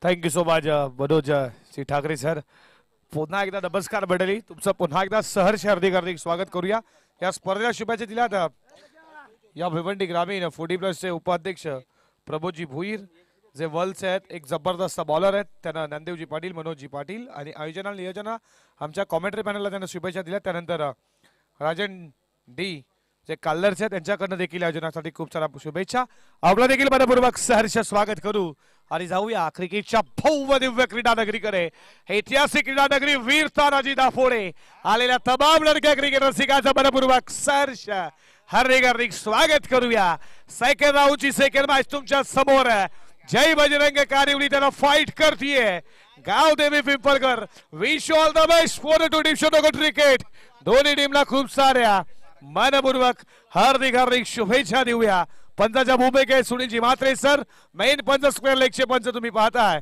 Thank you so much Manoj Shri Thackeray sir. पुन्हा एकदा नमस्कार मंडळी, तुमचं पुन्हा एकदा सहर्ष हार्दिक हार्दिक स्वागत करूया. या स्पर्धेला शुभेच्छा दिल्यात या भिवंडी ग्रामीण फुडी प्लसचे उपाध्यक्ष प्रबोधजी भुईर, जे वर्ल्डचे आहेत, एक जबरदस्त बॉलर आहेत, त्यांना ज्ञानदेवजी पाटील, मनोजजी पाटील आणि आयोजना नियोजना आमच्या कॉमेंट्री पॅनलला त्यांना शुभेच्छा दिल्या. त्यानंतर राजन डी जे काल्लरचे आहेत त्यांच्याकडनं देखील आयोजनासाठी खूप सारा शुभेच्छा. आपलं देखील मनपूर्वक सहर्ष स्वागत करू आणि जाऊया क्रिकेटच्या भव्य दिव्य क्रीडा नगरीकडे. ऐतिहासिक क्रीडा नगरी वीर तानाजी दाफोडे आलेल्या तमाम लढक्या क्रिकेट रसिकांचं मनपूर्वक सहर्ष हार्दिक हार्दिक स्वागत करूया. सेकंड राऊंडची सेकंड मॅच तुमच्या समोर आहे. जय बजरंग कारिवली त्यांना फाईट करतीये गाव देवी Pimpalkar. Wish all the best for the two team show cricket. दोन्ही टीमला खूप साऱ्या मनपूर्वक हार्दिक हार्दिक शुभेच्छा देऊया. पंचाच्या भूमिकेत सुनीलजी म्हात्रे सर, मेन पंच स्क्वेअर लेगचे पंच तुम्ही पाहताय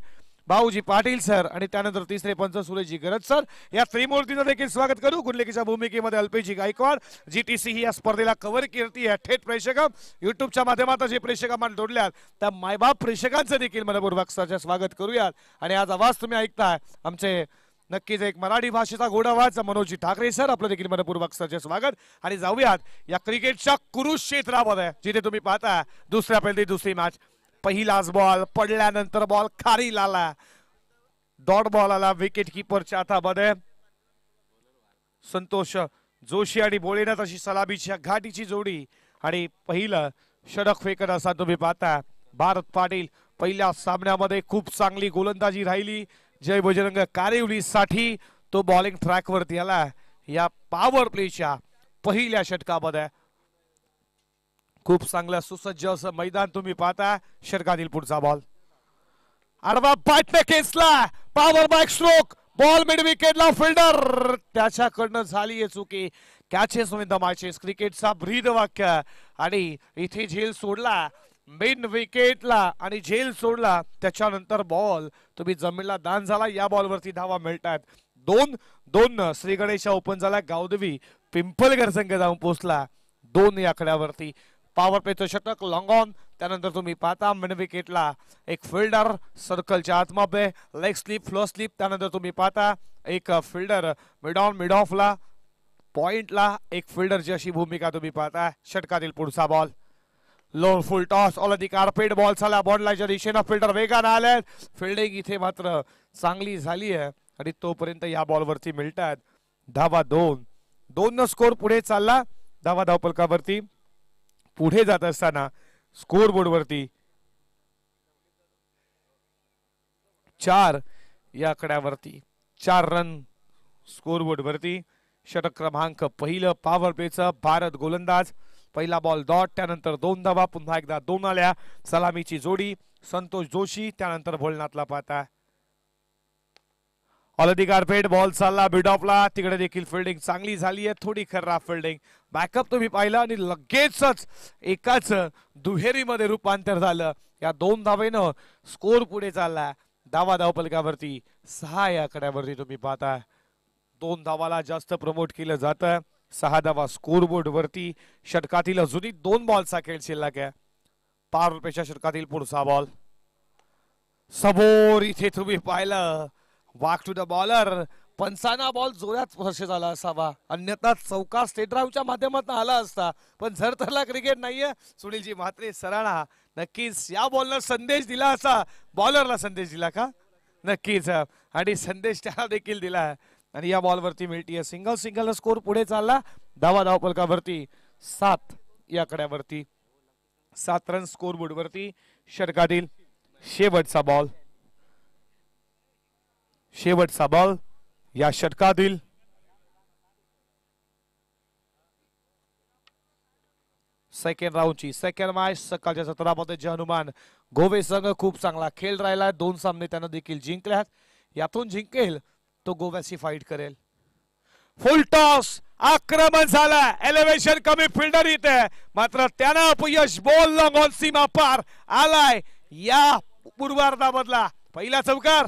भाऊजी पाटील सर आणि त्यानंतर तिसरे पंच सुरेशजी गरज सर. या त्रिमूर्तीचं देखील स्वागत करू. गुंडलेकीच्या भूमिकेमध्ये अल्पेशजी गायकवाड. जीटीसी ही या स्पर्धेला कव्हर करती आहे. थेट प्रेक्षक युट्यूबच्या माध्यमातून जे प्रेक्षक आम्हाला जोडल्यात त्या मायबाप प्रेक्षकांचं देखील मनपूर्वक सरचे स्वागत करूयात. आणि आज आवाज तुम्ही ऐकताय आमचे नक्कीच एक मराठी भाषेचा गोड आवाज मनोजजी ठाकरे सर, आपलं देखील मनपूर्वक सरचे स्वागत. आणि जाऊयात या क्रिकेटच्या कुरुक्षेत्रामध्ये जिथे तुम्ही पाहता दुसऱ्या पहिली दुसरी मॅच. पहिलाच बॉल पडल्यानंतर बॉल खाली आला, डॉट बॉल आला विकेट किपरच्या हातामध्ये. संतोष जोशी आणि बोलेनाथ अशी सलामीच्या घाटीची जोडी आणि पहिलं षटक फेकत असा तुम्ही पाहता भारत पाटील. पहिल्या सामन्यामध्ये खूप चांगली गोलंदाजी राहिली जय बजरंग कारिवली साठी. तो बॉलिंग ट्रॅक वरती आला या पॉवर प्लेच्या पहिल्या षटकामध्ये. खूप चांगलं सुसज्ज असं मैदान तुम्ही पाहता. षटकातील पुढचा बॉल आडवा बॅटने खेचला, power back stroke, ball mid विकेटला, फिल्डर त्याच्याकडनं झाली चुकी. कॅचेस विन द मॅचेस क्रिकेटचा ब्रीद वाक्य. आणि इथे झेल सोडला मेन विकेटला आणि झेल सोडला, त्याच्यानंतर बॉल तुम्ही जमिनीला दान झाला. या बॉलवरती धावा मिळतात. 2-2 श्री गणेश ओपन झाला. गावदेवी पिंपळगर संघ जाऊन पोहोचला 2 या आकड्यावरती. पॉवर प्लेचं षटक लॉंग ऑन. त्यानंतर तुम्ही पाहता मिड विकेटला एक फिल्डर सर्कलच्या आतमध्ये, लेग स्लिप फ्लो स्लिप. त्यानंतर तुम्ही पाहता एक फिल्डर मिड ऑन मिड ऑफला, पॉइंटला एक फिल्डरची अशी भूमिका तुम्ही पाहता. षटकातील पुढचा ball low full toss all the carpet ball झाला बॉल लाईनच्या दिशेनं. फिल्डर वेगानं आले. फिल्डिंग इथे मात्र चांगली झाली आहे आणि तोपर्यंत या बॉलवरती मिळतात धावा. 2-2 स्कोर पुढे चालला. धावा धावपलकावरती पुढे जात असताना स्कोर बोर्ड वरती 4 या आकड्यावरती 4 रन स्कोर बोर्ड वरती. षटक क्रमांक पहिलं पॉवर प्लेचं भारत गोलंदाज. पहिला बॉल डॉट, त्यानंतर 2 धावा, पुन्हा एकदा 2 आल्या. सलामीची जोडी संतोष जोशी, त्यानंतर भोलनाथला पाहता ऑलरेडी कार्पेट बॉल चालला मिड ऑफला. तिकडे देखील फिल्डिंग चांगली झाली आहे, थोडी खराब फिल्डिंग. बॅकअप तुम्ही पाहिला आणि लगेचच एकाच दुहेरीमध्ये रूपांतर झालं. या 2 धावेनं स्कोर पुढे चालला. धावा धावपलकावरती 6 या आकड्यावरती तुम्ही पाहता 2 धावाला जास्त प्रमोट केलं जातं. 6 धावा स्कोर बोर्ड वरती. षटकातील अजूनही 2 बॉलचा खेळ शिल्लक आहे. पॉवर प्लेच्या षटकातील पुढचा बॉल समोर. इथे तुम्ही पाहिलं वॉक टू द बॉलर. पंचाना बॉल जोरात स्पर्श झाला असावा, अन्यथा चौका स्टेट ड्राईव्हच्या माध्यमातून आला असता. पण जर त्याला क्रिकेट नाहीये सुनीलजी म्हात्रे सरांना नक्कीच या बॉलनं संदेश दिला असा. बॉलरला संदेश दिला का? नक्कीच. आणि संदेश त्याला देखील दिला आणि या बॉलवरती मिळतीये सिंगल. सिंगल स्कोर पुढे चालला. धावा धावपलकावरती 7 या आकड्यावरती 7 रन स्कोर बोर्ड वरती. षटकातील शेवटचा बॉल या षटकातील सेकंड राऊंडची सेकंड मॅच. सकाळच्या सत्रामध्ये जे हनुमान गोवे संघ खूप चांगला खेळ राहिला. 2 सामने त्यानं देखील जिंकल्यात. यातून जिंकेल तो गोव्याची फाईट करेल. फुल टॉस आक्रमण झाला. एलिव्हेशन कमी फिल्डर इथे मात्र त्यानं अपयश. बॉल लॉंग ऑन सीमा पार आलाय या पूर्वार्धामधला पहिला चौकार.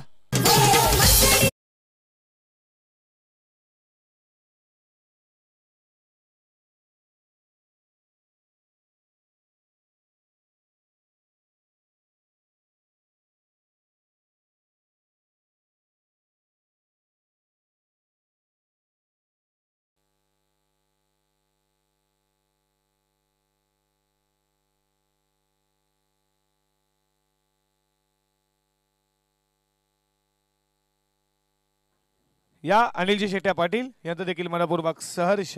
या अनिलजी शेट्या पाटील यांचं देखील मनपूर्वक सहर्ष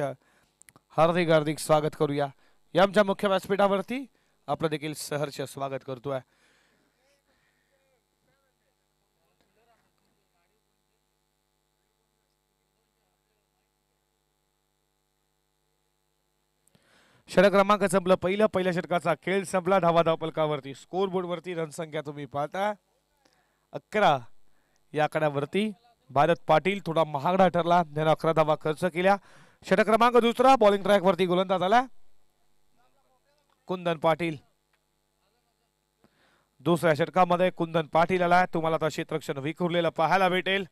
हार्दिक हार्दिक स्वागत करूया. या आमच्या मुख्य व्यासपीठावरती आपलं देखील सहर्ष स्वागत करतोय. षटक क्रमांक संपलं. पहिल्या षटकाचा खेळ संपला. धावा धावपलकावरती स्कोर बोर्ड वरती रणसंख्या तुम्ही पाहता 11 या आकड्यावरती. भारत पाटील थोडा महागडा ठरला, त्याने 11 धावा खर्च केल्या. षटक क्रमांक दुसरा बॉलिंग ट्रॅक वरती गोलंदाज आला कुंदन पाटील. दुसऱ्या षटकामध्ये कुंदन पाटील आला. तुम्हाला आता क्षेत्ररक्षण विखुरलेलं पाहायला भेटेल.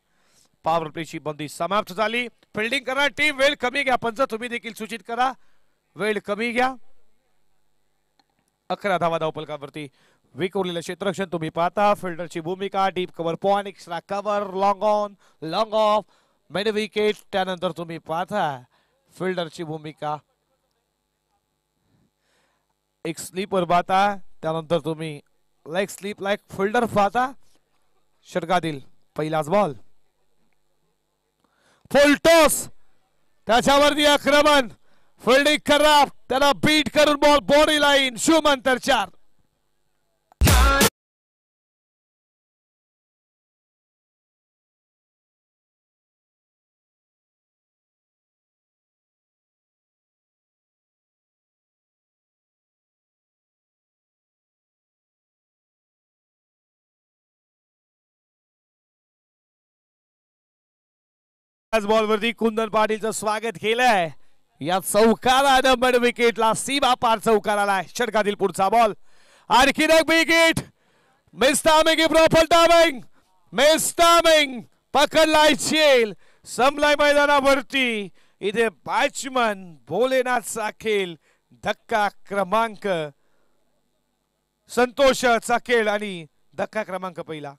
पॉवर प्लेची बंदी समाप्त झाली. फिल्डिंग करा टीम, वेळ कमी घ्या. पंच तुम्ही देखील सूचित करा, वेळ कमी घ्या. 11 धावा धावपलकावरती विखुरलेलं क्षेत्ररक्षण तुम्ही पाहता. फिल्डरची भूमिका deep cover point, extra cover, long on, long of, mid wicket. त्यानंतर तुम्ही पाहता फिल्डरची भूमिका एक स्लीपर पाहता. त्यानंतर तुम्ही लाईक स्लीप लाईक फिल्डर पाहता. षटकातील पहिलाच बॉल फुल टॉस, त्याच्यावरती आक्रमण. फिल्डिंग करा, त्याला बीट करून बॉल बॉडी लाईन. शुभमंतर 4. बॉल वरती कुंदन पाटीलचं स्वागत केलंय. या चौकारानं मिड विकेटला सीमा पार चौकार आलाय. षटकातील पुढचा बॉल, आणखी एक wicket. Miss timing, proper timing, miss timing. पकडलाय चेल, संपलाय मैदानावरती. इथे बॅट्समन भोलेनाथ साखेल. धक्का क्रमांक संतोष साखेल आणि धक्का क्रमांक पहिला.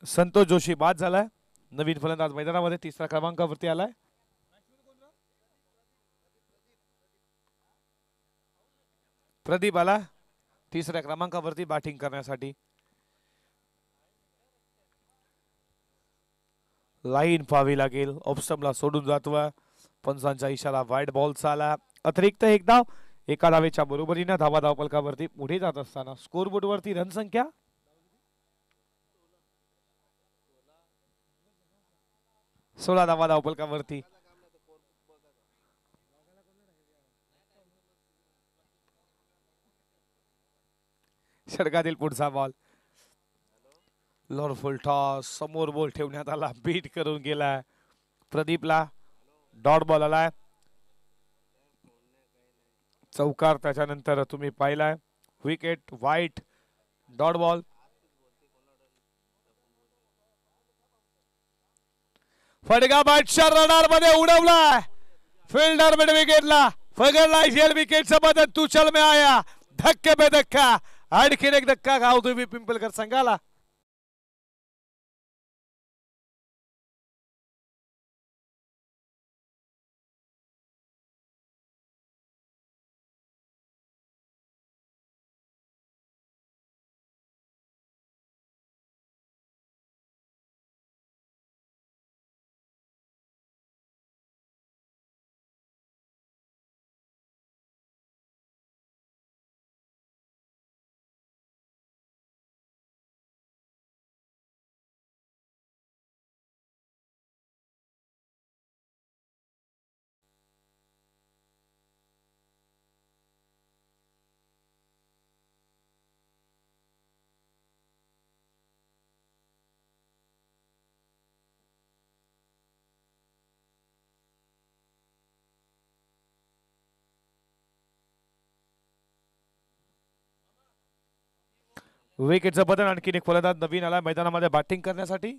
संतोष जोशी बाद झालाय. नवीन फलंदाज मैदानामध्ये 3ऱ्या क्रमांकावरती आलाय. प्रदीप आला 3ऱ्या क्रमांकावरती बॅटिंग करण्यासाठी. लाईन पाहावी लागेल. ऑफस्टम्पला सोडून जातोय. पंचांचा इशारा वाईड बॉलचा आला. अतिरिक्त एक धाव. एका धावेच्या बरोबरीने धावा धावपलकावरती पुढे जात असताना स्कोर बोर्ड वरती रणसंख्या 16 धावा धावपलकावरती. षटकातील पुढचा बॉल, लोअर फुल टॉस. समोर बॉल ठेवण्यात आला, बीट करून गेलाय. प्रदीपला डॉट बॉल आलाय. चौकार. त्याच्यानंतर तुम्ही पाहिलाय विकेट वाईट, डॉट बॉल. फटका बॅटच्या रडार मध्ये उडवलाय. फिल्डर मिड विकेटला फगडलाय. जेल विकेट बदल तू चल में आया. धक्के पे धक्का. आणखीन एक धक्का घाव तुम्ही पिंपलकर संघाला. विकेटचं बदल, आणखीन एक फलंदाज नवीन आला मैदानामध्ये बॅटिंग करण्यासाठी.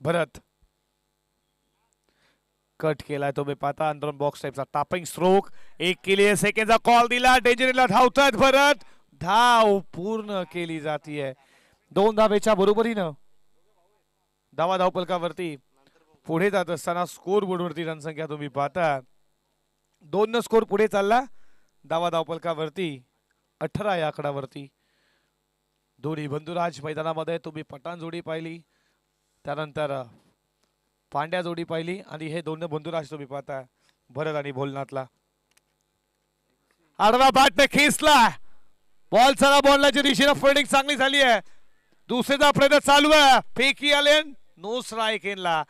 भरत कट केलाय तुम्ही पाहता अंदरून बॉक्स टाइपचा टापिंग स्ट्रोक. एक केली सेकंडचा कॉल दिला. डेंजरला धावतात भरत. धाव पूर्ण केली जातीये 2 धावेच्या बरोबरीनं. धावा धावपलकावरती पुढे जात असताना स्कोर बोर्डवरती रणसंख्या तुम्ही पाहता 2 न स्कोर पुढे चालला. धावा धावपलकावरती 18 या आकडावरती. दोन्ही बंधुराज मैदानामध्ये तुम्ही पठाण जोडी पाहिली, त्यानंतर पांड्या जोडी पाहिली आणि हे 2 बंधुराज तुम्ही पाहता भरत आणि भोलनाथला. आडवा बॅटने खेचला बॉल. चला बॉलच्या दिशेने फिल्डिंग चांगली झाली आहे. दुसऱ्याचा प्रयत्न चालू आहे. फेकी आले नो स्ट्राईक एनला.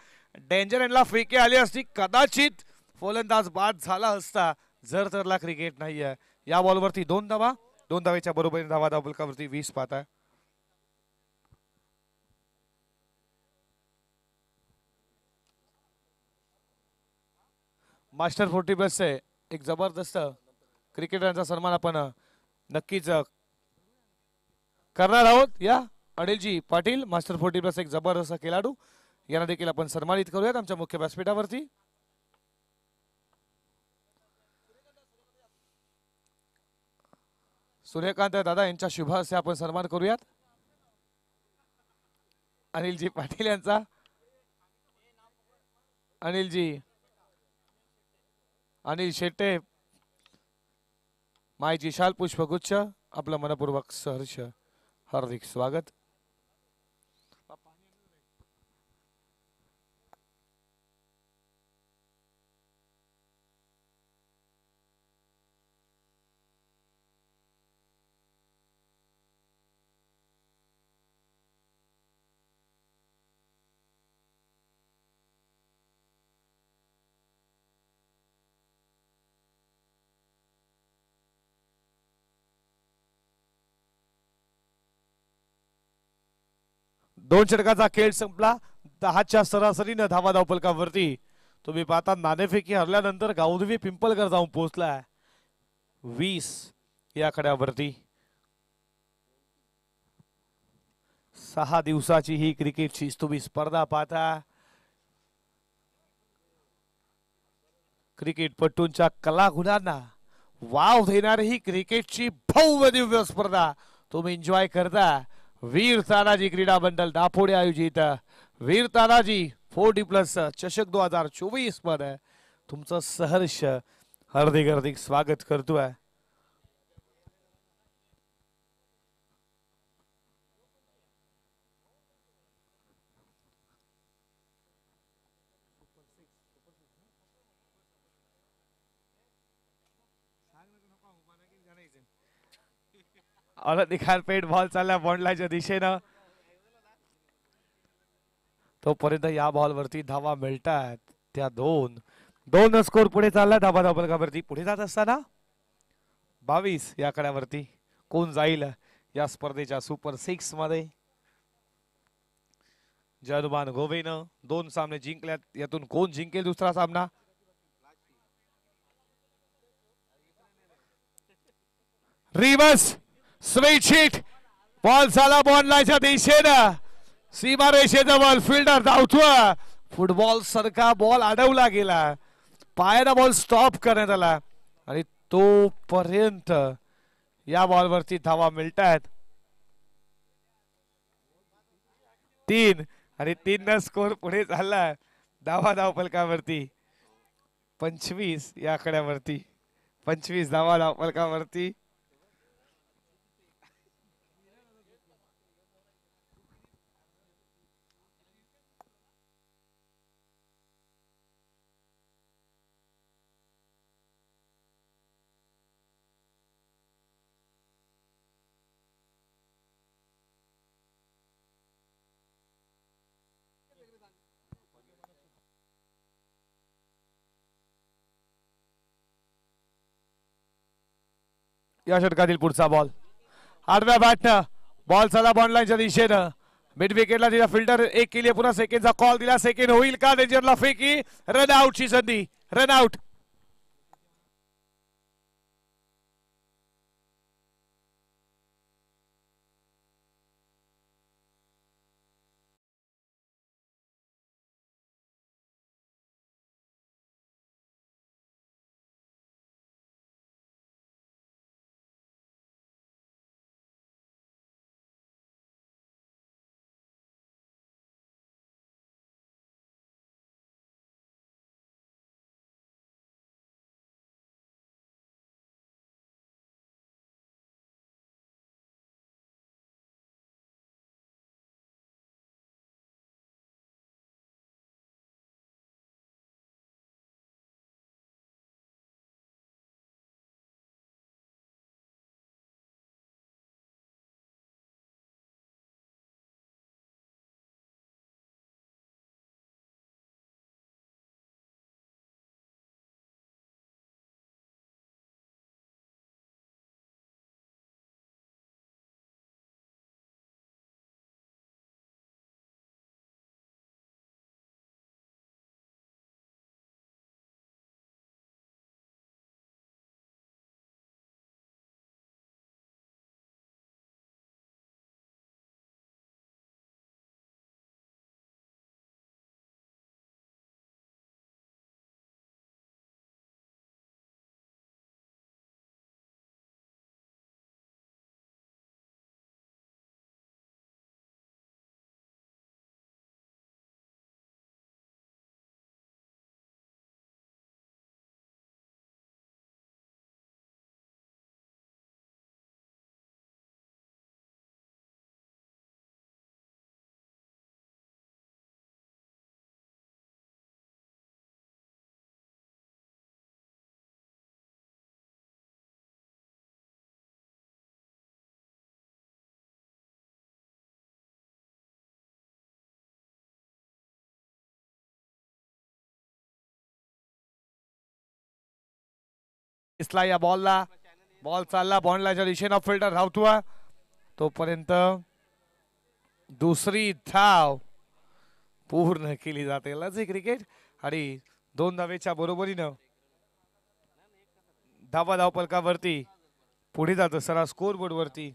डेंजर एनला फेकी आली असती कदाचित फलंदाज बाद झाला असता जर तरला क्रिकेट नाहीये. या बॉलवरती 2 धावा. 2 धावेच्या बरोबरीने धावा धावपलकावरती 20 पाहताय. मास्टर 40+ एक जबरदस्त क्रिकेटरचा सन्मान आपण नक्कीच करणार आहोत. या अनिलजी पाटील मास्टर 40+ एक जबरदस्त खेळाडू यांना देखील आपण सन्मानित करूयात आमच्या मुख्य व्यासपीठावरती. सूर्यकांत दादा यांच्या शुभ हस्ते आपण सन्मान करूयात. अनिलजी पाटील यांचा. अनिलजी अनिल शेट्टे मायजी शाल पुष्पगुच्छ आपलं मनपूर्वक सहर्ष हार्दिक स्वागत. दोन षटकाचा खेळ संपला. 10च्या सरासरीनं धावा धावपलकावरती तुम्ही पाहता नाणेफेकी हरल्यानंतर गावदेवी पिंपळकर जाऊन पोहोचलाय 20 या खड्यावरती. 6 दिवसाची ही क्रिकेटची तुम्ही स्पर्धा पाहता. क्रिकेटपटूंच्या कलागुणांना वाव देणारी ही क्रिकेटची भव्य दिव्य स्पर्धा तुम्ही एन्जॉय करता. वीर तानाजी क्रीडा मंडळ दापोडे आयोजित वीर तानाजी 40+ चषक 2024 मध्ये तुमचं सहर्ष हार्दिक हार्दिक स्वागत करतोय. पेट बॉल चालला बॉन्डलाच्या दिशेनं. तोपर्यंत या बॉल वरती धावा मिळतात त्या 2 स्कोर पुढे चालला. धावा धावपलकावरती पुढे जात असताना 22 या कड्यावरती कोण जाईल या स्पर्धेच्या सुपर 6 मध्ये. जनुमान गोवेनं 2 सामने जिंकल्यात. यातून कोण जिंकेल दुसरा सामना. रिवर्स स्वीट शीट बॉल झाला बॉलच्या दिशेनं. सीमारेषेजवळ फिल्डर धावतोय. फुटबॉल सारखा बॉल अडवला गेला. पायाला बॉल स्टॉप करण्यात आला आणि तोपर्यंत या बॉलवरती धावा मिळतात 3 आणि 3 स्कोर पुढे झाला. धावा धावपलकावरती 25 या आकड्यावरती 25 धावा धावपलकावरती. या षटकातील पुढचा बॉल 8व्या बॅटनं बॉल चला बॉन्ड लाईनच्या दिशेनं. मिड विकेटला दिला फिल्डर. 1 केली पुन्हा सेकंडचा कॉल दिला. सेकंड होईल का. डेंजरला फेकी. रन आउटची संधी. Run out. इसला या बॉलला बॉल चालला बॉन्डलाच्या दिशेनं फिल्डर धावतोय तोपर्यंत दुसरी धाव पूर्ण केली जाते लढती क्रिकेट आणि 2 धावेच्या बरोबरीनं धावा धावपलकावरती पुढे जातं सरा स्कोर बोर्ड वरती.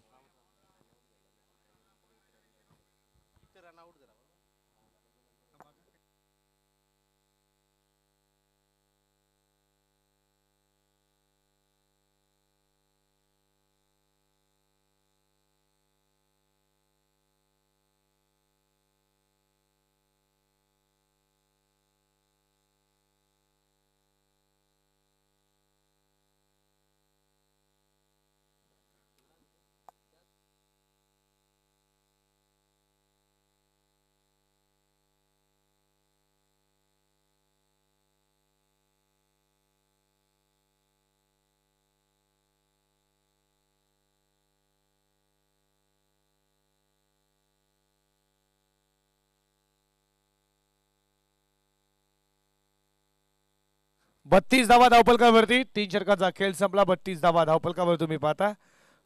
बत्तीस धावा धावपलकावरती 3 षटकांचा खेळ संपला. 32 धावा धावपलकावर तुम्ही पाहता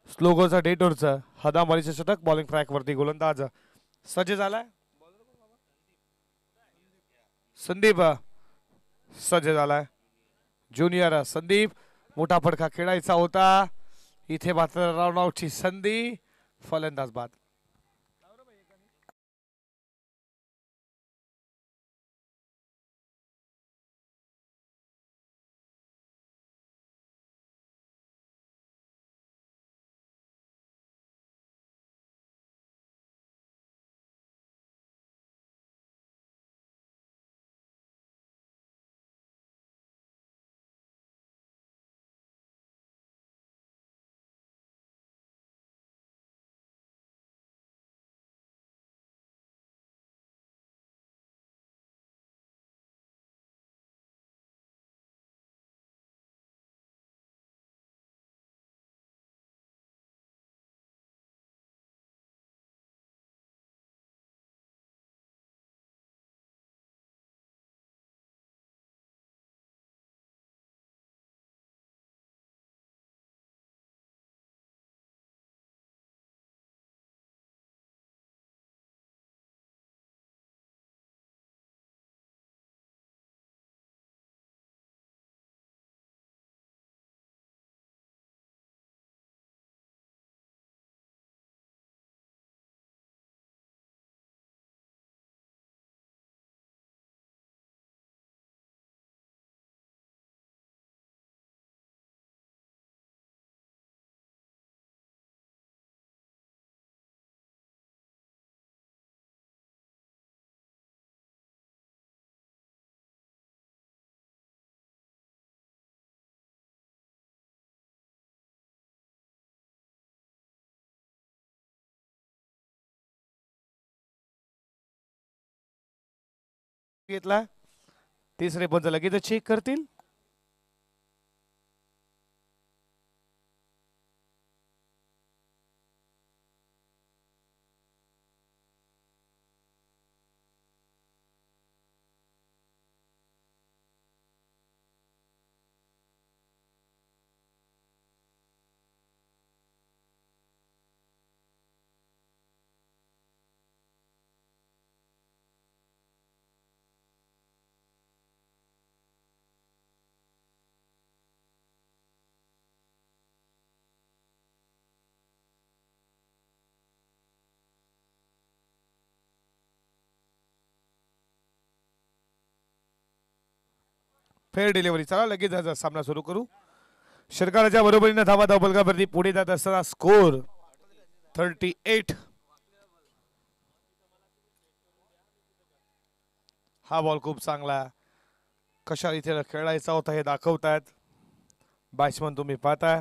स्लोगोचा डेटोरचा हदामारीचे षटक बॉलिंग ट्रॅक वरती गोलंदाज सज्ज झालाय. संदीप सज्ज झालाय. ज्युनियर संदीप मोठा फटका खेळायचा होता इथे मात्र राऊंड आउटची संधी फलंदाज बाद. घेतला तिसरे पंच लगेच चेक करतील. Fair delivery. चला लगेच सामना सुरू करू. षटकाराच्या बरोबरीने धावा धावपलकावरती पुढे जात असताना स्कोर 38. हा बॉल खूप चांगला कशा इथे खेळायचा होता हे दाखवतायत बॅट्समन तुम्ही पाहताय.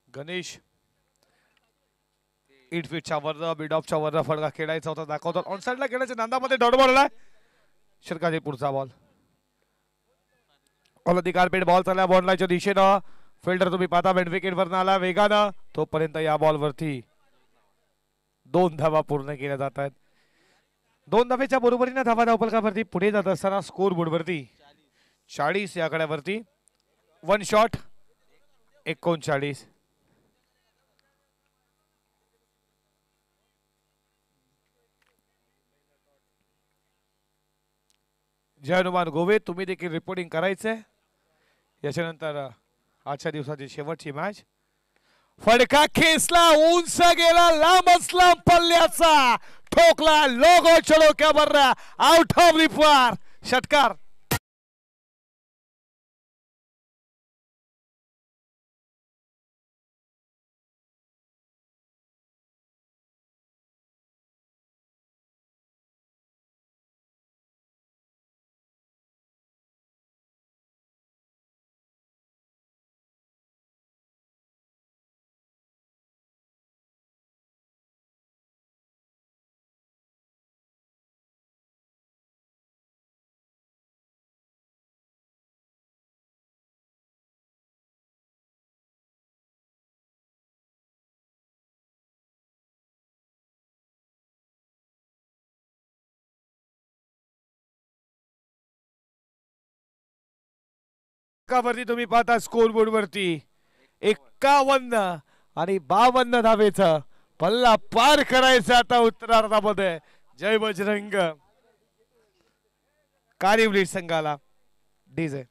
गणेश 8 फीटच्या वर बीड ऑफच्या वर फटका खेळायचा होता दाखवतात. ऑन साइडला खेळायच्या नांदामध्ये डॉट बॉल आलाय. षटकाचे पुढचा बॉल ऑल कार्पेट बॉल चालला बॉलच्या दिशेनं. फिल्डर तुम्ही पाहता बेड विकेट वरनं आला वेगानं. तोपर्यंत या बॉल वरती 2 धावा पूर्ण केल्या जात आहेत. 2 धावेच्या बरोबरीने धावा धावपलकावरती पुढे जात असताना स्कोर बोर्डवरती 40 या आकड्यावरती 1 शॉट 39. जय हनुमान गोवे तुम्ही देखील रिपोर्टिंग करायचंय. याच्यानंतर आजच्या दिवसाची शेवटची मॅच. फडका खेचला उंच गेला लांबच लांब पल्ल्याचा ठोकला लोगो चलो क्या बर आउट ऑफ रिपार षटकार. वरती तुम्ही पाहता स्कोर बोर्ड वरती 51 आणि 52 धावेचा पल्ला पार करायचा आता उत्तरार्धामध्ये. जय बजरंग. कारिवली संघाला डीजे.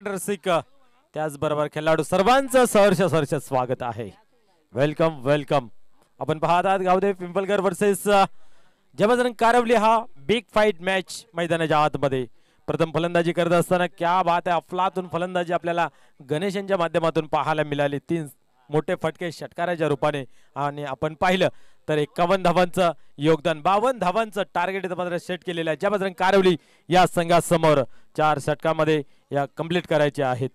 रसिक त्याचबरोबर खेळाडू सर्वांचं सहर्ष स्वागत आहे. Welcome welcome. आपण पाहत आहात गावदेवी पिंपळकर वर्सेस जबरदस्त कारवली. हा बिग फाईट मॅच मैदानाच्या आतमध्ये प्रथम फलंदाजी करत असताना क्या बात आहे, अफलातून फलंदाजी आपल्याला गणेशांच्या माध्यमातून पाहायला मिळाली. 3 मोठे फटके षटकाराच्या रूपाने आणि आपण पाहिलं तर 51 धावांचं योगदान, 52 धावांचं टार्गेट इथं मात्र सेट केलेलं आहे. जबरदस्त कारवली या संघासमोर 4 षटकामध्ये या कंप्लीट करायचे आहेत.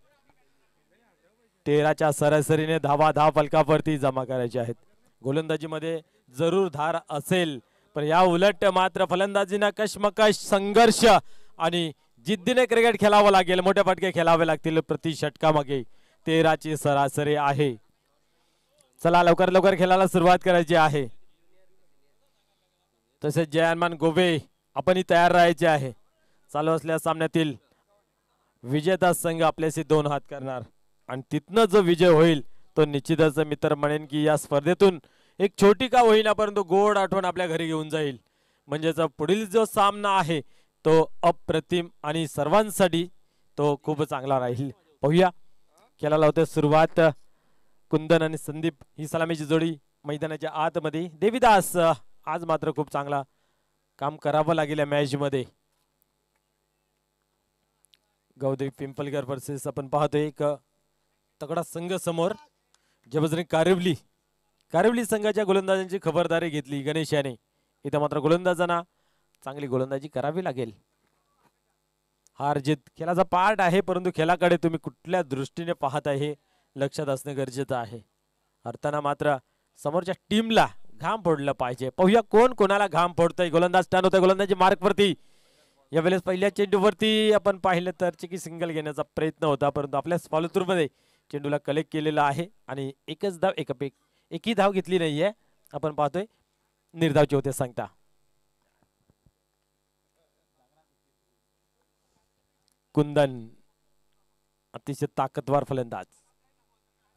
13च्या सरासरीने धाव फलकावरती जमा करायचे आहेत. गोलंदाजीमध्ये जरूर धार असेल पण या उलट मात्र फलंदाजीना कशमकश संघर्ष आणि जिद्दीने क्रिकेट खेळावं लागेल. मोठे फटके खेळावे लागतील प्रति षटकामागे. 13ची सरासरी आहे. चला लवकर लवकर खेळायला सुरुवात करायची आहे. तसेच जयमान गोवे आपणही तयार राहायचे आहे. चालू असलेल्या सामन्यातील विजेता संघ आपल्याशी 2 हात करणार आणि तिथनं जो विजय होईल तो निश्चितच मित्र म्हणेन की या स्पर्धेतून एक छोटी का होईना परंतु गोड आठवण आपल्या घरी घेऊन जाईल. म्हणजेच पुढील जो सामना आहे तो अप्रतिम आणि सर्वांसाठी तो खूप चांगला राहील. पाहूया खेळायला होते सुरुवात. कुंदन आणि संदीप ही सलामीची जोडी मैदानाच्या आतमध्ये. देवीदास आज मात्र खूप चांगला काम करावं लागेल या मॅच मध्ये. गावदेवी पिंपळकर वर्सेस आपण पाहतोय एक तगडा संघ समोर. जबरदस्त कारवली संघाच्या गोलंदाजांची खबरदारी घेतली गणेश याने. इथं मात्र गोलंदाजांना चांगली गोलंदाजी करावी लागेल. हार जीत खेळाचा पार्ट आहे परंतु खेळाकडे तुम्ही कुठल्या दृष्टीने पाहत आहे लक्षात असणे गरजेचं आहे. हरताना मात्र समोरच्या टीमला घाम फोडलं पाहिजे. पाहूया कोण कोणाला घाम फोडतंय. गोलंदाज टर्न होतोय गोलंदाजी मार्क वरती. यावेळेस पहिल्या चेंडूवरती आपण पाहिलं तर चिकी सिंगल घेण्याचा प्रयत्न होता परंतु आपल्या फॉलो थ्रू मध्ये चेंडूला कलेक्ट केलेला आहे आणि एकही धाव घेतली नाहीये. आपण पाहतोय निर्धावचे होते सांगता. कुंदन अतिशय ताकदवार फलंदाज.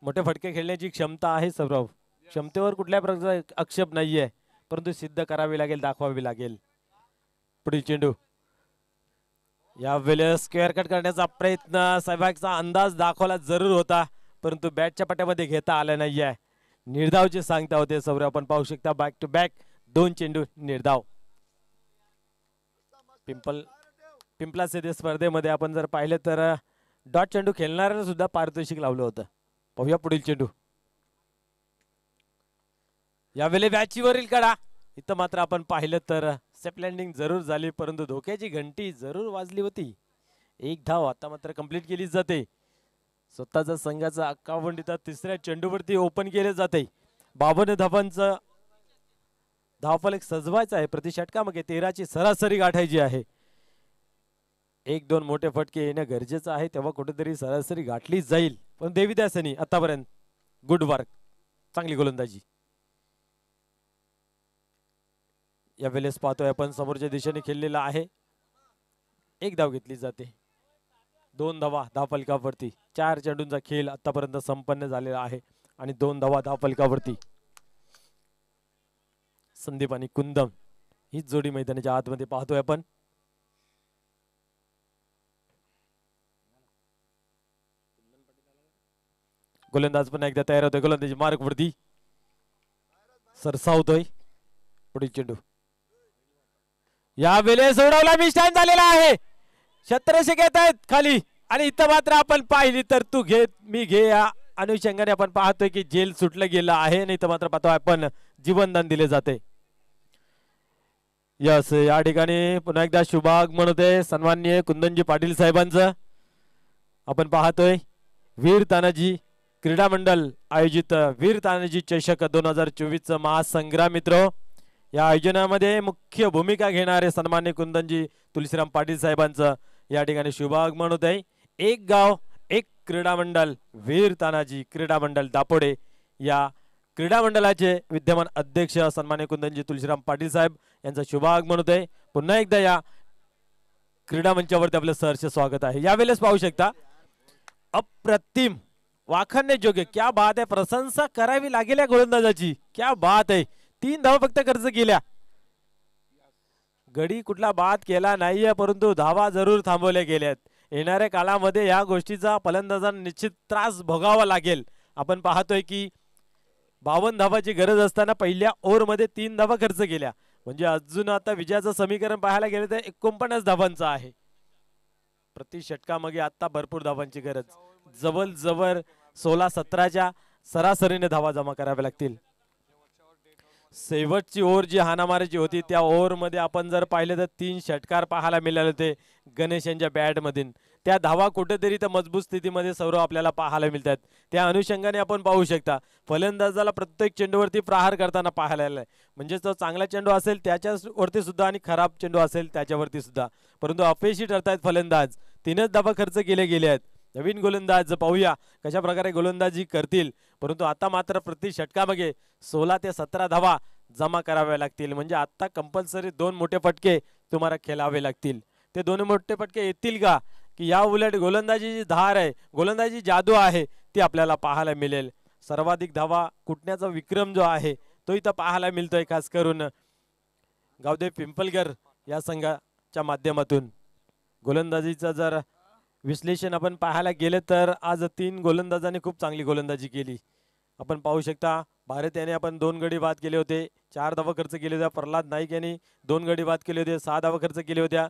मोठे फटके खेळण्याची क्षमता आहे सौरभ. क्षमतेवर कुठल्या प्रकारचा आक्षेप नाहीये परंतु सिद्ध करावी लागेल, दाखवावी लागेल. पुढील चेंडू यावेळेस स्क्वेअर कट करण्याचा प्रयत्न सहभागचा अंदाज दाखवला जरूर होता परंतु बॅटच्या पट्ट्यामध्ये घेता आलं नाहीये. निर्धावचे सांगता होते सौरभ. आपण पाहू शकता बॅक टू बॅक 2 चेंडू निर्धाव. पिंपलास येथे स्पर्धेमध्ये आपण जर पाहिलं तर डॉट चेंडू खेळणाऱ्यांना सुद्धा पारितोषिक लावलं होतं. पाहूया पुढील चेंडू. यावेळी बॅचीवरील कडा. इथं मात्र आपण पाहिलं तर सेफ लँडिंग जरूर झाली परंतु धोक्याची घंटी जरूर वाजली होती. 1 धाव आता मात्र कंप्लीट केली जाते. स्वतःचा संघाचा अकाउंट इथं 3ऱ्या चेंडूवरती ओपन केले जाते. 52 धावांचं धावफलक सजवायचा आहे. प्रति षटकामागे 13ची सरासरी गाठायची आहे. 1-2 मोठे फटके येणं गरजेचं आहे तेव्हा कुठेतरी सरासरी गाठली जाईल. पण देवीदासनी आतापर्यंत गुड वर्क, चांगली गोलंदाजी. यावेळेस पाहतोय आपण समोरच्या दिशेने खेळलेला आहे. 1 धाव घेतली जाते. 2 धावा धावफलकावरती. 4 चेंडूंचा खेळ आतापर्यंत संपन्न झालेला आहे आणि 2 धावा धावफलकावरती. संदीप आणि कुंदन ही जोडी मैदानाच्या आतमध्ये पाहतोय आपण. गोलंदाज पण एकदा तयार होतोय. गोलंदाजी मार्क वरती सरसावतोय. पुढील चेंडू यावेळेस सोडवला. मिस टाइम झालेला आहे. क्षेत्ररक्षक घेत आहेत खाली आणि इथं मात्र आपण पाहिली तर तू घे मी घे या अनुषंगाने आपण पाहतोय की जेल सुटलं गेलं आहे आणि इथं मात्र पाहतोय आपण जीवनदान दिले जाते. यस या ठिकाणी पुन्हा एकदा शुभागमन होते सन्माननीय कुंदनजी पाटील साहेबांचं. आपण पाहतोय वीर तानाजी क्रीडा मंडळ आयोजित वीर तानाजी चषक 2024 महासंग्राम. मित्र या आयोजनामध्ये मुख्य भूमिका घेणारे सन्माननीय कुंदनजी तुलसीराम पाटील साहेबांचं या ठिकाणी शुभागमन होत आहे. 1 गाव 1 क्रीडा मंडळ वीर तानाजी क्रीडा मंडळ दापोडे या क्रीडा मंडळाचे विद्यमान अध्यक्ष सन्माननीय कुंदनजी तुलसीराम पाटील साहेब यांचं शुभागमन होत आहे. पुन्हा एकदा या क्रीडा मंचावरती आपलं सहर्ष स्वागत आहे. यावेळेस पाहू शकता अप्रतिम वाखाणणे योग्य, क्या बात आहे, प्रशंसा करावी लागेल या गोलंदाजाची. क्या बात आहे. 3 धावा फक्त खर्च केल्या. गडी कुठला बाद केला नाहीये परंतु धावा जरूर थांबवल्या गेल्यात. येणाऱ्या काळामध्ये या गोष्टीचा फलंदाजांना निश्चित त्रास भोगावा लागेल. आपण पाहतोय की 52 धावाची गरज असताना पहिल्या ओव्हरमध्ये 3 धावा खर्च केल्या, म्हणजे अजून आता विजयाचं समीकरण पाहायला गेलं तर 49 धावांचं आहे. प्रति षटकामागे आता भरपूर धावांची गरज, जवळ 16-17च्या सरासरीने धावा जमा कराव्या लागतील. शेवटची ओव्हर जी हाणामारीची होती त्या ओव्हरमध्ये आपण जर पाहिलं तर 3 षटकार पाहायला मिळाले होते गणेश यांच्या बॅटमधून. त्या धावा कुठेतरी तर मजबूत स्थितीमध्ये सौरव आपल्याला पाहायला मिळतात. त्या अनुषंगाने आपण पाहू शकता फलंदाजाला प्रत्येक चेंडूवरती प्रहार करताना पाहायला आलाय. म्हणजे तो चांगला चेंडू असेल त्याच्यावरती सुद्धा आणि खराब चेंडू असेल त्याच्यावरती सुद्धा, परंतु अपयशी ठरतायत फलंदाज. 3च धावा खर्च केले गेले आहेत. नवीन गोलंदाज पाहूया कशा प्रकारे गोलंदाजी करतील, परंतु आता मात्र प्रति षटकामागे 16 ते 17 धावा जमा कराव्या लागतील. म्हणजे आता कंपल्सरी 2 मोठे फटके तुम्हाला खेळावे लागतील. ते 2 मोठे फटके येतील का, की या उलट गोलंदाजी जी धार आहे, गोलंदाजी जादू आहे ती आपल्याला पाहायला मिळेल. सर्वाधिक धावा कुटण्याचा विक्रम जो आहे तो इथं पाहायला मिळतोय, खास करून गावदेव पिंपलकर या संघाच्या माध्यमातून. गोलंदाजीचं जर विश्लेषण आपण पाहायला गेले तर आज 3 गोलंदाजांनी खूप चांगली गोलंदाजी केली. आपण पाहू शकता भारत याने आपण 2 गडी बाद केले होते, 4 धावा खर्च केले होत्या. प्रल्हाद नाईक यांनी 2 गडी बाद केले होते, 6 धावा खर्च केले होत्या.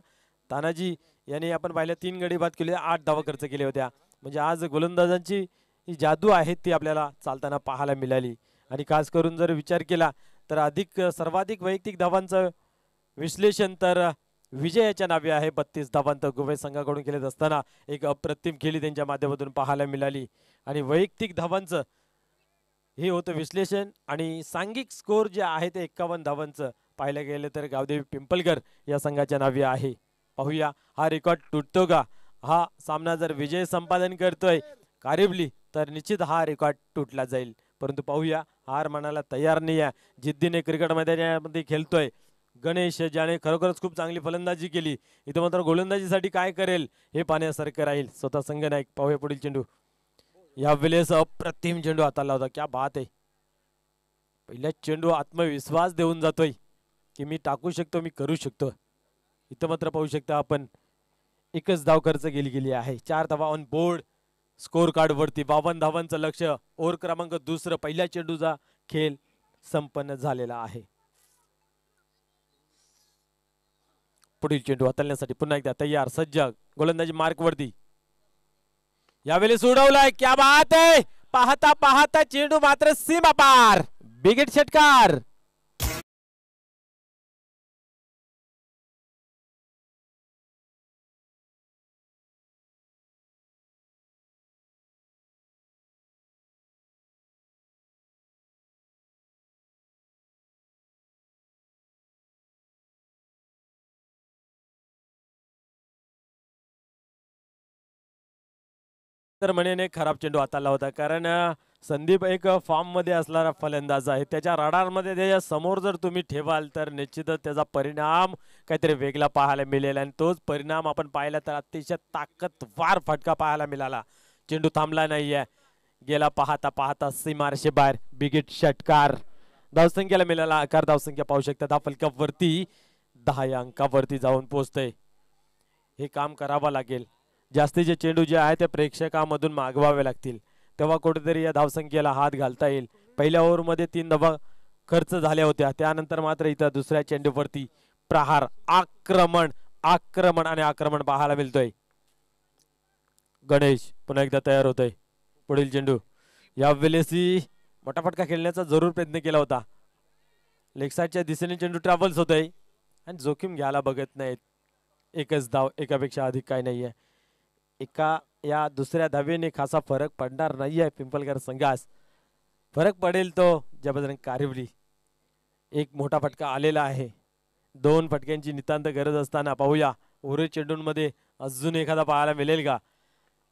तानाजी यांनी आपण पाहिलं 3 गडी बाद केले, 8 धावा खर्च केले होत्या. म्हणजे आज गोलंदाजांची ही जादू आहे ती आपल्याला चालताना पाहायला मिळाली. आणि खास करून जर विचार केला तर सर्वाधिक वैयक्तिक धावांचं विश्लेषण तर विजयाच्या नावे आहे. 32 धावांत गोवे संघाकडून केले असताना एक अप्रतिम खेळी त्यांच्या माध्यमातून पाहायला मिळाली. आणि वैयक्तिक धावांचं हे होतं विश्लेषण. आणि सांघिक स्कोर जे आहे ते 51 धावांचं पाहायला गेलं तर गावदेवी पिंपलकर या संघाच्या नावे आहे. पाहूया हा रेकॉर्ड तुटतो का. हा सामना जर विजय संपादन करतोय कारिबली तर निश्चित हा रेकॉर्ड तुटला जाईल. परंतु पाहूया हार मानायला तयार नाही आहे, जिद्दीने क्रिकेट मैदानामध्ये खेळतोय गणेश, ज्याने खरोखरच खूप चांगली फलंदाजी केली. इथं मात्र गोलंदाजीसाठी काय करेल हे पाहण्यासारखं राहील. स्वतः संघनायक. पाहूया पुढील चेंडू. या वेळेस अप्रतिम चेंडू हाताला होता. क्या बात आहे. पहिल्या चेंडू आत्मविश्वास देऊन जातोय की मी टाकू शकतो, मी करू शकतो. इथं मात्र पाहू शकता आपण एकच धाव खर्च गेली आहे. 4 धावा ऑन बोर्ड. स्कोर कार्ड वरती 52 धावांचं लक्ष. ओव्हर क्रमांक 2 पहिल्या चेंडूचा खेळ संपन्न झालेला आहे. पुढील चेंडू हाताळण्यासाठी पुन्हा एकदा तयार सज्ज. गोलंदाजी मार्क वरती. यावेळेस उडवलाय. क्या बात आहे. पाहता पाहता चेंडू मात्र सीमा पार. बिगेट षटकार. तर म्हणेने खराब चेंडू हाताळला होता, कारण संदीप एक फॉर्म मध्ये असणारा फलंदाज आहे. त्याच्या रडार मध्ये त्याच्या समोर जर तुम्ही ठेवाल तर निश्चितच त्याचा परिणाम काहीतरी वेगळा पाहायला मिळेल. आणि तोच परिणाम आपण पाहिला तर अतिशय ताकदवार फटका पाहायला मिळाला. चेंडू थांबला नाहीये. गेला पाहता पाहता सीमारेषे बाहेर. बिगेट षटकार. धावसंख्येला मिळाला आकार. धावसंख्या पाहू शकता 10 फलकावरती 10 या अंकावरती जाऊन पोहोचतय. हे काम करावं लागेल. जास्तीचे चेंडू जे आहे ते प्रेक्षकांमधून मागवावे लागतील, तेव्हा कुठेतरी या धावसंख्येला हात घालता येईल. पहिल्या ओव्हरमध्ये 3 धावा खर्च झाल्या होत्या, त्यानंतर मात्र इथं दुसऱ्या चेंडूवरती प्रहार, आक्रमण आक्रमण आणि आक्रमण पाहायला मिळतोय. गणेश पुन्हा एकदा तयार होतोय. पुढील चेंडू. या वेळेसही मोठा फटका खेळण्याचा जरूर प्रयत्न केला होता. लेग साइडच्या दिशेने चेंडू ट्रॅव्हल्स होतोय आणि जोखीम घ्यायला बघत नाहीत. एकच धाव, एकापेक्षा अधिक काय नाहीये. एका या दुसऱ्या धावेने खासा फरक पडणार नाहीये पिंपलकर संघास. फरक पडेल तो ज्या बजरंग कारिवली. एक मोठा फटका आलेला आहे. 2 फटक्यांची नितांत गरज असताना पाहूया उर्वरित चेंडूंमध्ये अजून एखादा पाहायला मिळेल का.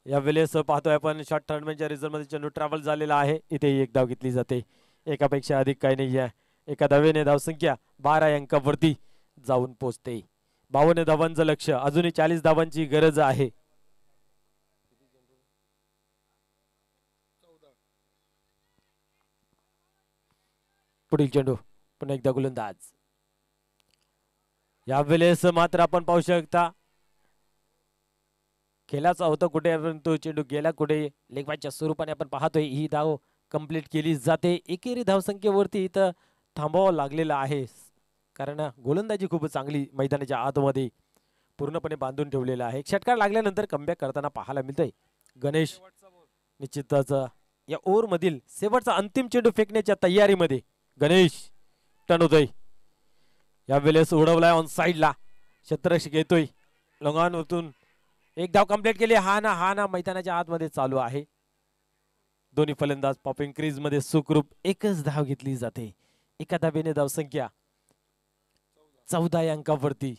या वेळेस पाहतोय आपण शॉर्ट टर्नमेंटच्या रिझल्ट मध्ये चेंडू ट्रॅव्हल झालेला आहे. इथे एक धाव घेतली जाते. एकापेक्षा अधिक काही नाही आहे. एका धावेने धावसंख्या 12 अंकावरती जाऊन पोहोचते. 52 धावांचं लक्ष. अजूनही 40 धावांची गरज आहे. पुढील चेंडू. पुन्हा एकदा गोलंदाज. या वेळेस मात्र आपण पाहू शकता खेळाचा होता कुठे परंतु चेंडू गेला कुठे. लेगबायच्या स्वरूपाने आपण पाहतोय ही धाव कंप्लीट केली जाते. एकेरी धावसंख्येवरती इथं थांबावं लागलेलं आहे कारण गोलंदाजी खूप चांगली मैदानाच्या आतमध्ये पूर्णपणे बांधून ठेवलेला आहे. एक षटकार लागल्यानंतर कमबॅक करताना पाहायला मिळतंय. गणेश निश्चितच या ओव्हर मधील शेवटचा अंतिम चेंडू फेकण्याच्या तयारीमध्ये. गणेश टर्न होतोय यावेळेस उडवलाय ऑन साइडला. क्षेत्ररक्षक येतोय लॉंगॉनवरून एक धाव कंप्लीट केली. हा ना मैदानाच्या आतमध्ये चालू आहे. दोन्ही फलंदाज पॉपिंग क्रीज मध्ये सुखरूप एकच धाव घेतली जाते. एका धावेने धावसंख्या 14 या अंकावरती.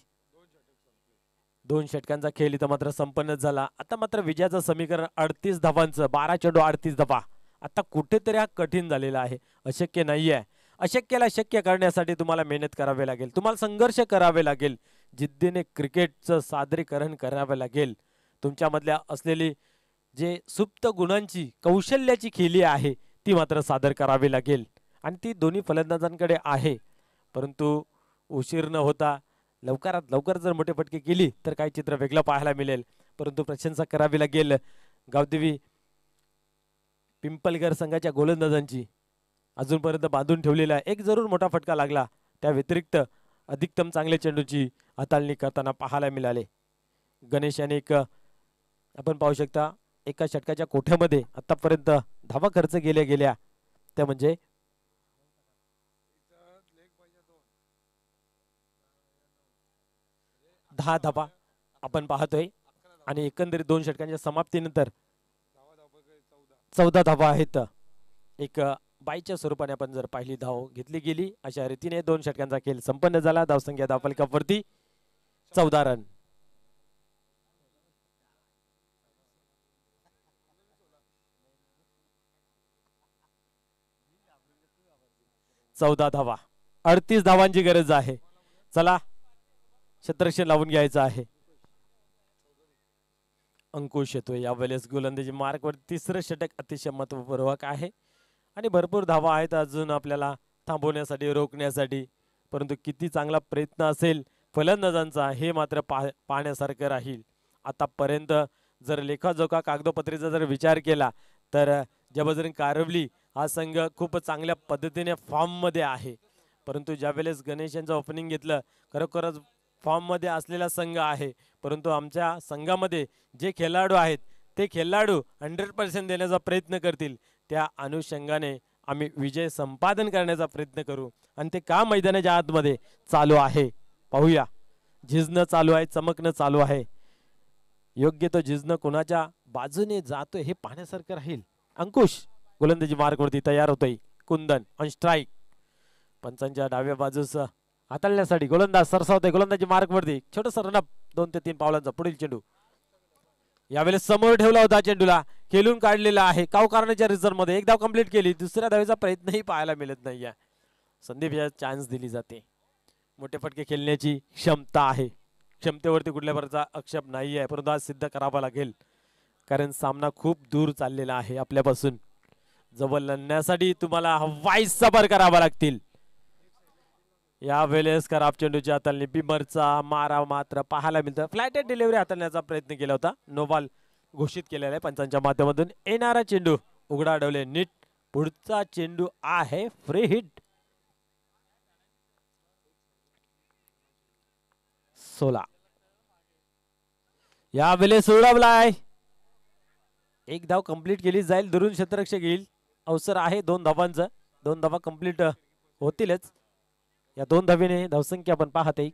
2 षटकांचा खेळ इथं मात्र संपन्न झाला. आता मात्र विजयाचं समीकरण 38 धावांचं. 12 चेंडू 38 धावा. आता कुठेतरी हा कठीण झालेला आहे. अशक्य नाहीये. अशक्याला शक्य करण्यासाठी तुम्हाला मेहनत करावी लागेल. तुम्हाला संघर्ष करावे लागेल. जिद्दीने क्रिकेटचं सादरीकरण करावं लागेल. तुमच्यामधल्या असलेली जे सुप्त गुणांची कौशल्याची खेळी आहे ती मात्र सादर करावी लागेल आणि ती दोन्ही फलंदाजांकडे आहे. परंतु उशीर न होता लवकरात लवकर जर मोठे फटके केली तर काही चित्र वेगळं पाहायला मिळेल. परंतु प्रशंसा करावी लागेल गावदेवी पिंपलगर संघाच्या गोलंदाजांची. अजूनपर्यंत बांधून ठेवलेला एक जरूर मोठा फटका लागला. त्या व्यतिरिक्त अधिकतम चांगल्या चेंडूची हाताळणी करताना पाहायला मिळाले. गणेश याने एक आपण पाहू शकता एका षटकाच्या कोठ्यामध्ये आतापर्यंत धावा खर्च गेल्या त्या म्हणजे 10 धावा आपण पाहतोय आणि एकंदरीत 2 षटकांच्या समाप्तीनंतर 14 धावा आहेत. एक बाईच्या स्वरूपाने आपण जर पहिली धाव घेतली गेली अशा रीतीने 2 षटकांचा खेळ संपन्न झाला. धावसंख्या धावफलकावरती 14 रन. चौदा धावा. 38 धावांची गरज आहे. चला क्षेत्ररक्षण लावून घ्यायचं आहे. अंकुश येतोय यावेळेस गोलंदाजी मार्कवर. तिसरं षटक अतिशय महत्वपूर्ण आहे आणि भरपूर धावा आहेत अजून आपल्याला थांबवण्यासाठी रोखण्यासाठी. परंतु किती चांगला प्रयत्न असेल फलंदाजांचा हे मात्र पाहण्यासारखं राहील. आतापर्यंत जर लेखाजोखा कागदोपत्रीचा जर विचार केला तर जबरदस्ती कारवली हा संघ खूप चांगल्या पद्धतीने फॉर्म मध्ये आहे. परंतु ज्यावेळेस गणेश यांचं ओपनिंग घेतलं खरोखरच फॉर्म मध्ये असलेला संघ आहे. परंतु आमच्या संघामध्ये जे खेळाडू आहेत ते खेळाडू 100% देण्याचा प्रयत्न करतील. त्या अनुषंगाने आम्ही विजय संपादन करण्याचा प्रयत्न करू आणि ते काम मैदानाच्या आतमध्ये चालू आहे. पाहूया झिजणं चालू आहे, चमकणं चालू आहे. योग्य तो झिजणं कोणाच्या बाजूने जातोय हे पाहण्यासारखं राहील. अंकुश गोलंदाजी मार्कवरती तयार होतोय. कुंदन ऑन स्ट्राईक. पंचांच्या डाव्या बाजूस हाताळण्यासाठी गोलंदाज सरसावतोय गोलंदाजी मार्कवरती. छोटस रनअप 2 ते 3 पावलांचा. पुढील चेंडू यावेळेस समोर ठेवला होता. चेंडूला खेळून काढलेला आहे काव करण्याच्या रिझल्ट मध्ये. एक धाव कंप्लीट केली. दुसऱ्या धावेचा प्रयत्नही पाहायला मिळत नाहीये. संदीप या चान्स दिली जाते. मोठे फटके खेळण्याची क्षमता आहे. क्षमतेवरती कुठल्या प्रकारचा आक्षेप नाहीये. परंतु आज सिद्ध करावा लागेल कारण सामना खूप दूर चाललेला आहे आपल्यापासून. जवळ आणण्यासाठी तुम्हाला हवाई सफर करावा लागतील. यावेळेस खराब चेंडूची हाताळणी. बिमरचा मारा मात्र पाहायला मिळतं. फ्लायटेड डिलिव्हरी हाताळण्याचा प्रयत्न केला होता. नो बॉल घोषित केलेला आहे पंचांच्या माध्यमातून. येणारा चेंडू उघडा अडवले नीट. पुढचा चेंडू आहे फ्री हिट. 16 यावेळेस उडवलाय. एक धाव कंप्लीट केली जाईल. दुरून क्षेत्ररक्षक येईल. अवसर आहे 2 धावांचा. 2 धावा कंप्लीट होतीलच. या 2 धावेने धावसंख्या आपण पाहते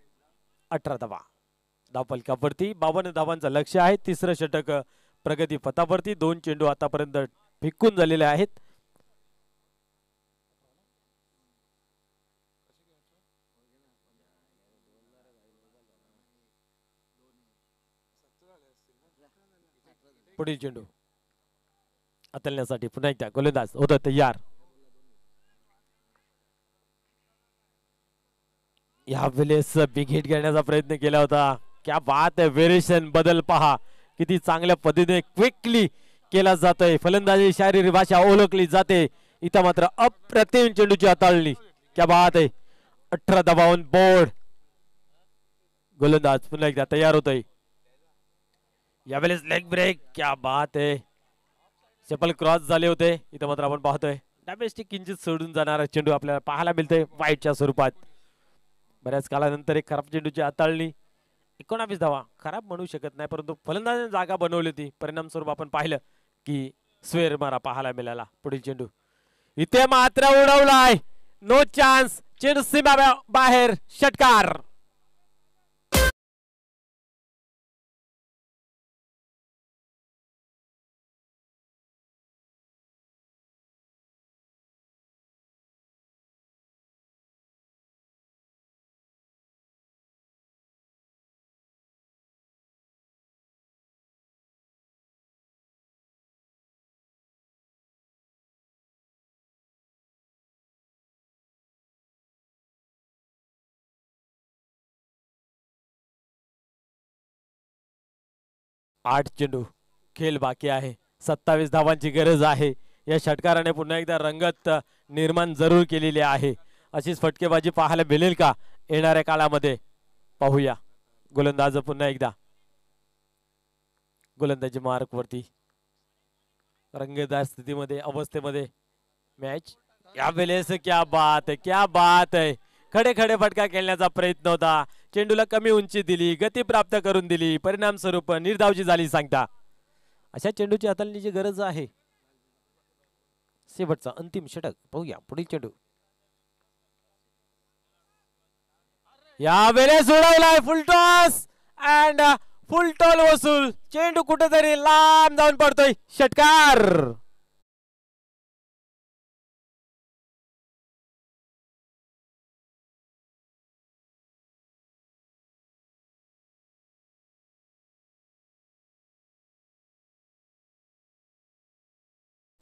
18 धावा. धावफलकावरती 52 धावांचं लक्ष आहे. तिसरं षटक प्रगती पथावरती. 2 चेंडू आतापर्यंत फेकून झालेले आहेत. पुढील चेंडू हाताळण्यासाठी पुन्हा एकदा गोलंदाज होता तयार. यावेळेस बिग हिट करण्याचा प्रयत्न केला होता. क्या बात आहे. व्हेरिएशन बदल पहा किती चांगल्या पद्धतीने क्विकली केला जातोय. फलंदाजी शारीरिक भाषा ओळखली जाते. इथं मात्र अप्रतिम चेंडूची हाताळणी. क्या बात आहे. 18 धावांवर बोर्ड. गोलंदाज पुन्हा एकदा तयार होतोय. यावेळेस लेग ब्रेक, क्या बात आहे. सेपल क्रॉस झाले होते. इथं मात्र आपण पाहतोय डॅमेजची किंचित सोडून जाणारा चेंडू आपल्याला पाहायला मिळतोय वाईटच्या स्वरूपात. बऱ्याच काळानंतर एक खराब चेंडूची हाताळणी. 19 धावा खराब म्हणू शकत नाही, परंतु फलंदाजाने जागा बनवली होती. परिणाम स्वरूप आपण पाहिलं की स्वेर मारा पाहायला मिळाला. पुढील चेंडू इथे मात्र उडवलाय. No chance. चेंडू सीमा बाहेर. षटकार. आठ चेंडू खेळ बाकी आहे. 27 धावांची गरज आहे. या षटकाराने पुन्हा एकदा रंगत निर्माण जरूर केलेली आहे. अशीच फटकेबाजी पाहायला मिळेल का येणाऱ्या काळामध्ये पाहूया. गोलंदाज पुन्हा एकदा गोलंदाजी मार्क वरती. रंगतदार स्थितीमध्ये अवस्थेमध्ये मॅच यावेळेस क्या बात आहे, क्या बात आहे. खडे खडे फटका खेळण्याचा प्रयत्न होता. चेंडूला कमी उंची दिली, गती प्राप्त करून दिली. परिणाम स्वरूप निर्धावची झाली सांगता. अशा चेंडूची हाताळणीची गरज आहे. शेवटचा अंतिम षटक पाहूया. पुढील चेंडू यावेळेस उडवलाय. Full toss and full toss वसूल. चेंडू कुठेतरी लांब जाऊन पडतोय. षटकार.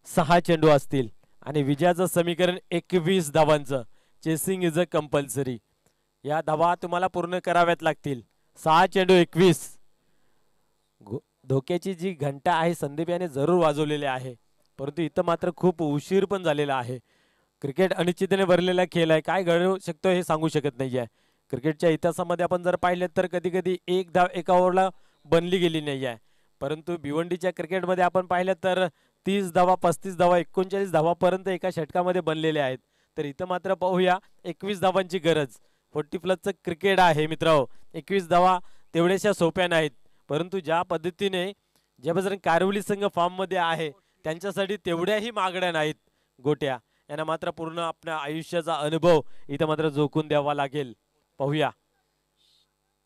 सहा चेंडू असतील आणि विजयाचं समीकरण 21 धावांचं. Chasing is a compulsory. या धावा तुम्हाला पूर्ण कराव्यात लागतील. 6 चेंडू 21. धोक्याची जी घंटा आहे संदीप याने जरूर वाजवलेली आहे, परंतु इथं मात्र खूप उशीर पण झालेला आहे. क्रिकेट अनिश्चिततेने भरलेला खेळ आहे. काय घडू शकतो हे सांगू शकत नाहीये. क्रिकेटच्या इतिहासामध्ये आपण जर पाहिलं तर कधी कधी एक धाव एका ओव्हरला बनली गेली नाही आहे, परंतु भिवंडीच्या क्रिकेटमध्ये आपण पाहिलं तर 30 धावा, 35 धावा, 39 धावापर्यंत एका षटकामध्ये बनलेले आहेत. तर इथं मात्र पाहूया 21 धावांची गरज. 40+ क्रिकेट आहे मित्रांनो. 21 धावा तेवढ्याशा सोप्या नाहीत, परंतु ज्या पद्धतीने जे बजरंग कारिवली संघ फॉर्म मध्ये आहे त्यांच्यासाठी तेवढ्याही मागण्या नाहीत. गोट्या यांना मात्र पूर्ण आपल्या आयुष्याचा अनुभव इथं मात्र जोखून द्यावा लागेल. पाहूया.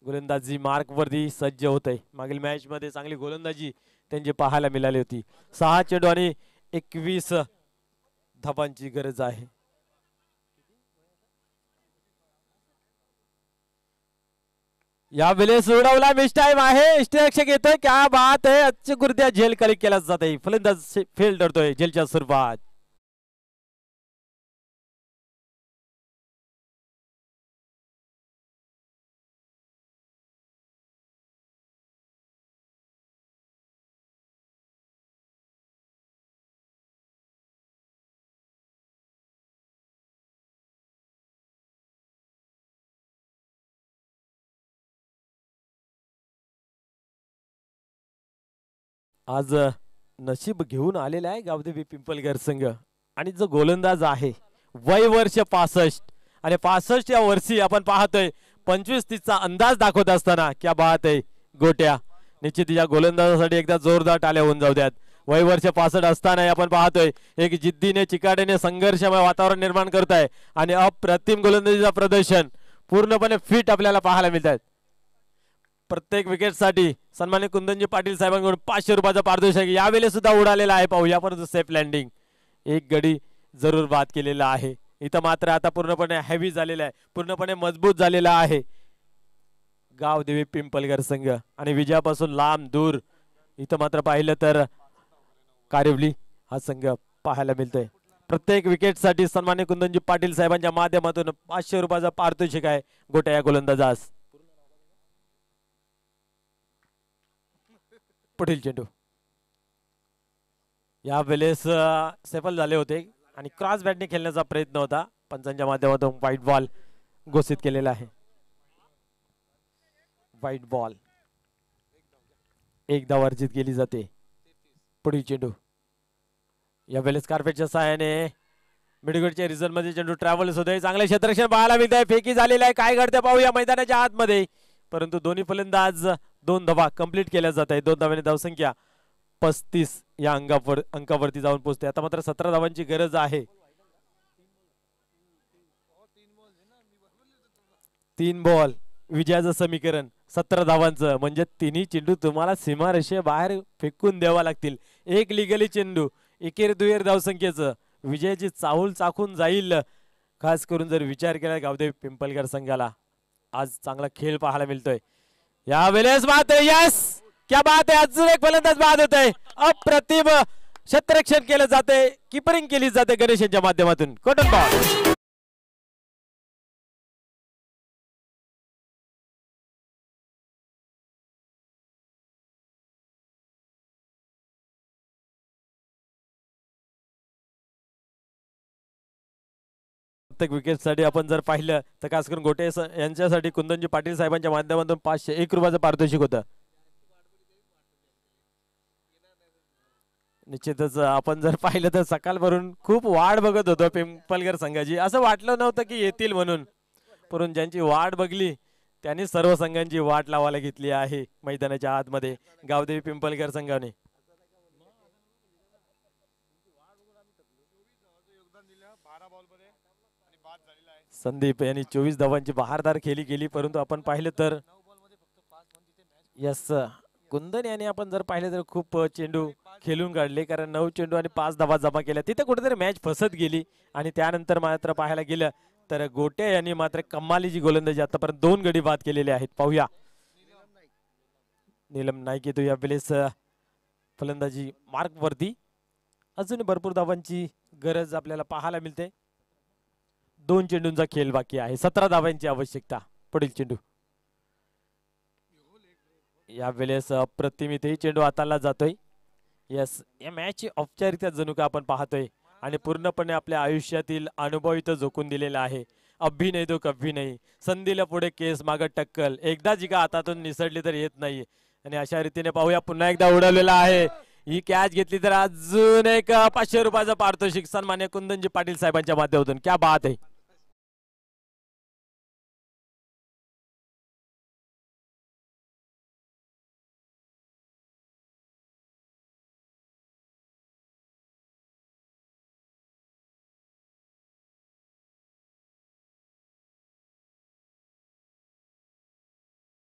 गोलंदाजी मार्क वरती सज्ज होत आहे. मागील मॅच मध्ये चांगली गोलंदाजी त्यांची पाहायला मिळाली होती. 6 चेंडू आणि 21 धावांची गरज आहे. यावेळेस उडवला. मिस टाइम आहे. इष्टरक्षक येतोय. क्या बात आहे. अच्युतकृत्या झेल कलेक्ट केला जात आहे. फलंदाज फेल ठरतोय झेलच्या स्वरूपात. आज नशीब घेऊन आलेला आहे गावदेवी पिंपलगर संघ. आणि जो गोलंदाज आहे वय वर्ष 65 आणि 65 या वर्षी आपण पाहतोय 25-30चा अंदाज दाखवत असताना क्या बात आहे. गोट्या निश्चित या गोलंदाजासाठी एकदा जोरदार टाळ्या होऊन जाऊ द्यात. वय वर्ष 65 असताना आपण पाहतोय एक जिद्दीने चिकाटीने संघर्षमय वातावरण निर्माण करत आहे आणि अप्रतिम गोलंदाजीचा प्रदर्शन पूर्णपणे फिट आपल्याला पाहायला मिळतात. प्रत्येक विकेटसाठी सन्माननीय कुंदनजी पाटील साहेबांकडून 500 रुपयाचा पारितोषिक यावेळी सुद्धा उडालेला आहे. पाहूया. परंतु सेफ लँडिंग एक गडी जरूर बाद केलेला आहे. इथं मात्र आता पूर्णपणे हेवी झालेला आहे, पूर्णपणे मजबूत झालेला आहे गावदेवी पिंपलगर संघ आणि विजयापासून लांब दूर इथं मात्र पाहिलं तर कारिवली हा संघ पाहायला मिळतोय. प्रत्येक विकेटसाठी सन्माननीय कुंदनजी पाटील साहेबांच्या माध्यमातून 500 रुपयाचा पारितोषिक आहे गोट्या या गोलंदाजास. पुढील चेंडू यावेळेस सेफल झाले होते आणि क्रॉस बॅटने खेळण्याचा प्रयत्न होता. पंचांच्या माध्यमातून व्हाईट बॉल घोषित केलेला आहे. White ball. एक धाव अर्जित केली जाते. पुढील चेंडू यावेळेस कार्पेटच्या सहाय्याने मिडगडच्या रिझन मध्ये चेंडू ट्रॅव्हल्स होतोय. चांगले क्षेत्ररक्षण पाहायला मिळत आहे. फेकी झालेला आहे. काय घडते पाहूया मैदानाच्या आतमध्ये. परंतु दोन्ही फलंदाज 2 धावा कंप्लीट केल्या जात आहे. 2 धावांनी धावसंख्या 35 या अंकावरती जाऊन पोहोचते. आता मात्र 17 धावांची गरज आहे. 3 बॉल विजयाचं समीकरण 17 धावांचं म्हणजे तिन्ही चेंडू तुम्हाला सीमारेषे बाहेर फेकून द्यावा लागतील. एक लिगली चेंडू एकेर दुहेर धावसंख्येचं विजयाची चाहूल चाखून जाईल. खास करून जर विचार केला गावदेवी पिंपळकर संघाला आज चांगला खेळ पाहायला मिळतोय. यावेळेस बात आहे. यस क्या बात आहे. अजून एक फलंदाज बाद होत आहे. अप्रतिम क्षेत्ररक्षण केलं जाते. किपरिंग केली जाते गणेश यांच्या माध्यमातून. कॉटन बॉल प्रत्येक विकेट साठी आपण जर पाहिलं तर खास करून गोटे यांच्यासाठी कुंदनजी पाटील साहेबांच्या माध्यमातून 501 रुपयाचं पारितोषिक होतं. निश्चितच आपण जर पाहिलं तर सकाळवरून खूप वाट बघत होतो पिंपळकर संघाची. असं वाटलं नव्हतं की येतील म्हणून, परंतु ज्यांची वाट बघली त्यांनी सर्व संघांची वाट लावायला घेतली आहे मैदानाच्या आतमध्ये गावदेवी पिंपळकर संघाने. संदीप यांनी 24 धावांची बहारदार खेळी केली. परंतु आपण पाहिलं तर यस कुंदन यांनी आपण जर पाहिलं तर खूप चेंडू खेळून काढले. कारण 9 चेंडू आणि 5 धावा जमा केल्या. तिथे कुठेतरी मॅच फसत गेली. आणि त्यानंतर मात्र पाहायला गेलं तर गोटे यांनी मात्र कमालीची गोलंदाजी आतापर्यंत 2 गडी बाद केलेले आहेत. पाहूया नीलम नाईक येतो यावेळेस फलंदाजी मार्क वरती. अजून भरपूर धावांची गरज आपल्याला पाहायला मिळते. 2 चेंडूंचा खेळ बाकी आहे. 17 धावांची आवश्यकता. पुढील चेंडू यावेळेस अप्रतिम इथेही चेंडू हाताला जातोय. यस या मॅचची औपचारिकता जणू का आपण पाहतोय आणि पूर्णपणे आपल्या आयुष्यातील अनुभव इथं झोकून दिलेला आहे. अभि नाही तो कभी नाही. संधीला पुढे केस मागं टक्कल. एकदा जिका हातातून निसटली तर येत नाही. आणि अशा रीतीने पाहूया पुन्हा एकदा उडवलेला आहे. ही कॅच घेतली तर अजून एक 500 रुपयाचं पारितोषिक सन्मान्य कुंदनजी पाटील साहेबांच्या माध्यमातून. क्या बात आहे.